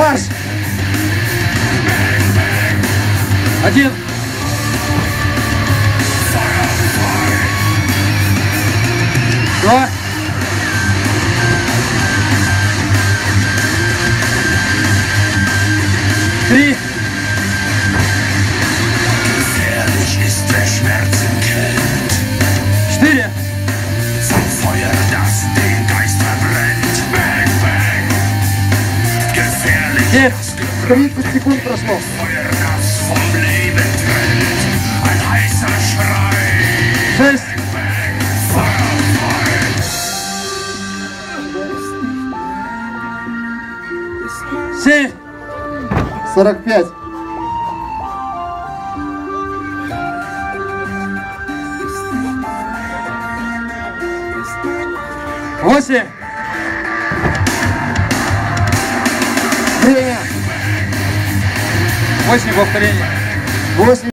Марш! 1. Два. 3. Gefährlich ist der Schmerz im Kind. 4. Zum Feuer, das den Geist verbrennt. Bang, bang. Gefährlich 5. das Gebrüll. 30 секунд прошло. Feuer, das vom Leben trennt. Ein heißer Schrei. 6. Bang, Feuer, Feuer. 7. 45. 8. Время. 8 повторений. 8.